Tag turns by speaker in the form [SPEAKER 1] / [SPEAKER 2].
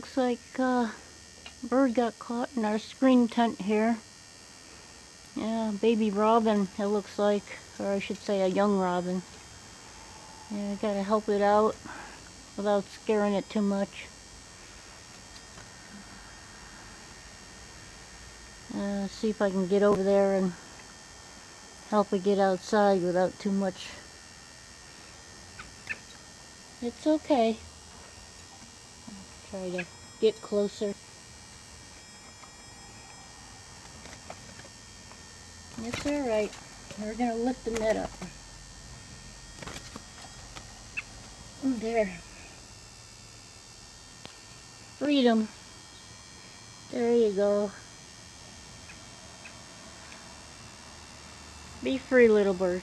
[SPEAKER 1] looks like bird got caught in our screen tent here. Yeah, baby robin, it looks like, or I should say a young robin. Yeah, gotta help it out without scaring it too much. See if I can get over there and help it get outside without too much. It's okay. Try to get closer. It's alright. We're gonna lift the net up. There. Freedom. There you go. Be free, little bird.